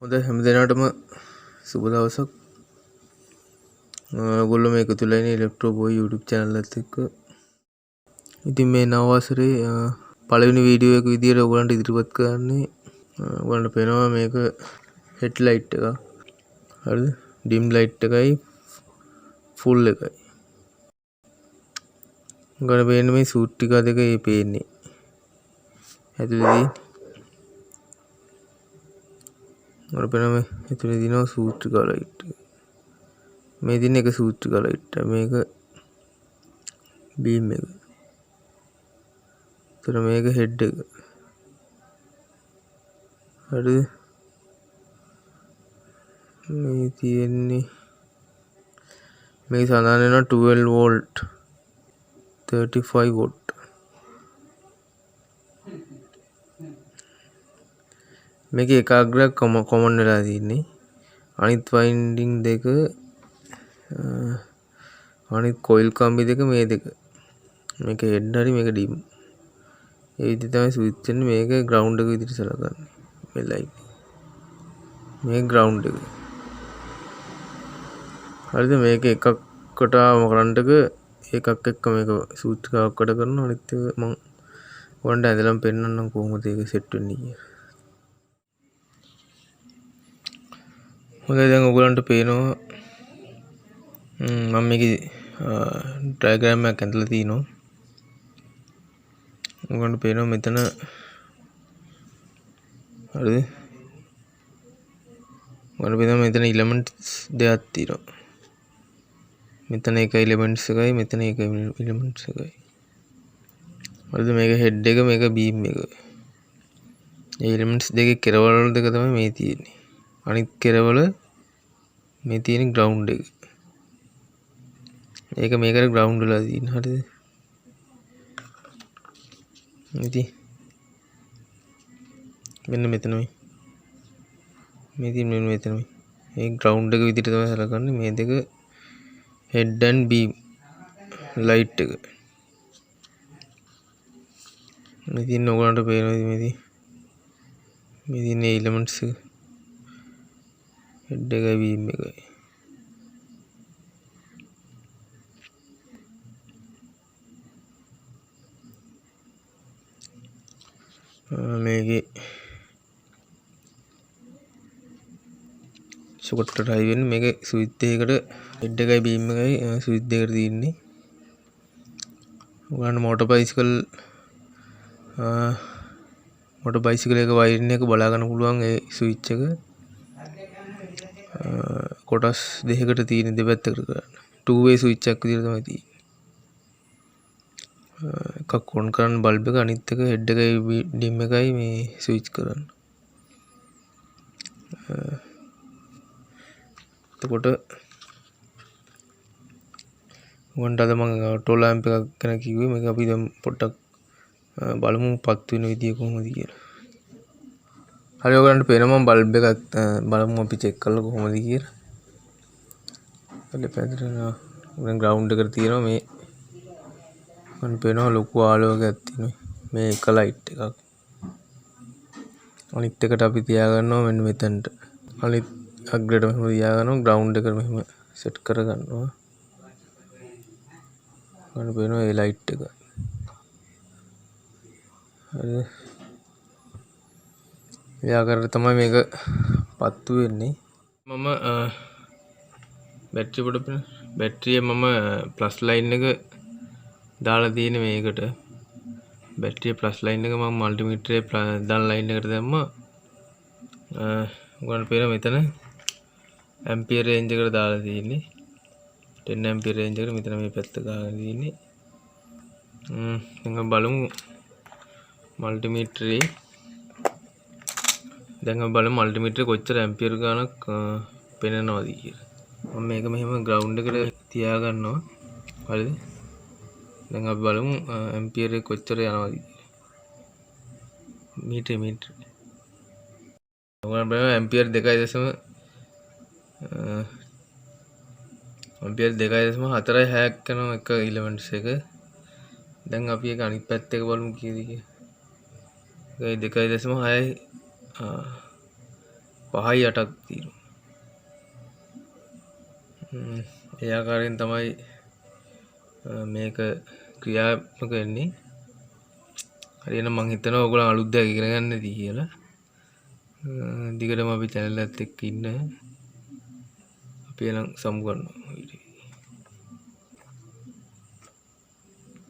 හොඳ හැමදෙනාටම සුබ දවසක්. ඔයගොල්ලෝ මේක තුල ඉන්නේ ඉලෙක්ට්‍රෝ බෝයි YouTube channel එකත් එක්ක. ඉතින් මේ නව වසරේ පළවෙනි වීඩියෝ එක විදියට ඔයගොල්ලන්ට ඉදිරිපත් කරන්නේ ඔයගොල්ලන්ට පේනවා මේක හෙඩ් ලයිට් එක. හරිද? ඩිම් ලයිට් එකයි ෆුල් එකයි. ඔයගොල්ලෝ පේන්නේ මේ සූත්‍රිකා දෙක ඒ පේන්නේ. ඇතුළේදී ඔර පේනවා මේ ඇතුලේ දිනවා සූත්‍රිකා ලයිට් එක. මේ දින එක සූත්‍රිකා ලයිට් එක. මේක බීම් එක. ඒතර මේක හෙඩ් එක. හරිද? මේ තියෙන්නේ මේ සඳහන් වෙනවා 12 වෝල්ට් 35 වොට්. මේක එකාග්‍රයක් කොමන් වෙලා තියෙන්නේ. අනිත් වයින්ඩින් දෙක අනිත් කොයිල් කම්බි දෙක මේ දෙක. මේක හෙඩ් හරි මේක ඩිම්. ඒ විදිහට තමයි ස්විච් වෙන්නේ. මේක ග්‍රවුන්ඩ් එක විදිහට සලකන්නේ. මේ ලයිට්. මේ ග්‍රවුන්ඩ් එක. හරිද? මේක එකකට ආවම කරන්ට් එක එකක් එක්ක මේක ස්විච් එකක් වැඩ කරනවා. අනිත් එක මම ඔයන්ට ඇදලම පෙන්නන්නම් කොහොමද ඒක සෙට් වෙන්නේ කියලා. හොඳයි දැන් ඔයගලන්ට පේනවා මම මේකේ ඩයග්‍රෑම් එකක් ඇඳලා තිනවා. ඔයගලන්ට පේනවා මෙතන හරිද? ඔයගලන්ට පේනවා මෙතන එලිමන්ට්ස් දෙකක් තියෙනවා. මෙතන එක එලිමන්ට්ස් එකයි මෙතන එක එලිමන්ට්ස් එකයි. හරිද? මේක හෙඩ් එක මේක බීම් එක. මේ එලිමන්ට්ස් දෙකේ කෙරවල දෙක තමයි මේ තියෙන්නේ. අනිත් කෙරවල මේ තියෙන ග්‍රවුන්ඩ් එක. ඒක මේකට ග්‍රවුන්ඩ් වෙලා තියෙන. හරිද? ඉතින් මෙන්න මෙතන මේ තියෙන මෙතන මේ ග්‍රවුන්ඩ් එක විදිහට තමයි සලකන්නේ. මේ දෙක හෙඩ් ඇන්ඩ් බීම් ලයිට් එක. මේ තියෙන ඔයගලන්ට පේනවා මේ තියෙන එලිමන්ට්ස් එක හෙඩ් එකයි බීම් එකයි. මේකේ සොකට් එකට හයි වෙන්නේ මේක ස්විච් දෙකකට හෙඩ් එකයි බීම් එකයි ස්විච් දෙකකට තියෙන්නේ. ඔයගලන්ට මෝටර් බයිසිකල් එක වයරින් එක බලා ගන්න පුළුවන්. ඒ ස්විච් එක කොටස් දෙකකට තියෙන දෙපැත්තකට කරන්න. 2 way ස්විච් එකක් විදිහට තමයි තියෙන්නේ. එකක් ඔන් කරන්න බල්බ් එක අනිත් එක හෙඩ් එකයි ඩිම් එකයි මේ ස්විච් කරන්න. එතකොට උන්ට අද මම Autolamp එකක් ගැන කිව්වේ. මේක අපි දැන් පොඩ්ඩක් බලමු පත් වෙන විදිය කොහොමද කියලා. හරි ඔයගලන්ට පේනවා මම බල්බ් එකක් බලමු අපි චෙක් කරලා කොහොමද කියලා. හරි පැත්තට දැන් ග්‍රවුන්ඩ් එකට තියෙනවා මේ මම පේනවා ලොකු ආලෝකයක් තියෙනවා. මේ එක ලයිට් එකක්. අනිත් එකට අපි තියාගන්නවා මෙන්න මෙතනට. අනිත් අග්‍රයට මෙහෙම තියාගන්නවා ග්‍රවුන්ඩ් එකට මෙහෙම සෙට් කරගන්නවා. මම පේනවා ඒ ලයිට් එක. හරිද? ඒ ආකාරයට තමයි මේක පත්තු වෙන්නේ. මම බැටරිය මම ප්ලස් ලයින් එක දාලා තියෙන මේකට. බැටරිය ප්ලස් ලයින් එක මම මල්ටිමීටරේ දාන ලයින් එකට දැම්මා. ඔයගොල්ලන්ට පේනවා මෙතන ඇම්පියර් රේන්ජ් එකට දාලා තියෙන්නේ. 10 ඇම්පියර් රේන්ජ් එකට මෙතන මේ පැත්ත ගාලා තියෙන්නේ. දැන් බලමු මල්ටිමීටරේ. දැන් අපි බලමු මල්ටිමීටරේ කොච්චර ඇම්පියර් ගානක් පෙන්නනවද කියලා. මම මේක මෙහෙම ග්‍රවුන්ඩ් එකට තියා ගන්නවා. හරිද? දැන් අපි බලමු ඇම්පියර් එක කොච්චර යනවද කියලා. මීටර. ඔයගොල්ලෝ බලන්න ඇම්පියර් 2.4ක් යනවා එක එලිමන්ට්ස් එක. දැන් අපි ඒක අනිත් පැත්ත එක බලමු කීයද කියලා. 2.6 5යි 8ක් තියෙනවා. ඒ ආකාරයෙන් තමයි මේක ක්‍රියාත්මක වෙන්නේ. හරියනම් මං හිතනවා ඔයගොල්ලෝ අලුත් දෙයක් ඉගෙන ගන්න ඇති කියලා. දිගටම අපි channel එකත් එක්ක ඉන්න. අපි එනම් සමු ගන්නවා.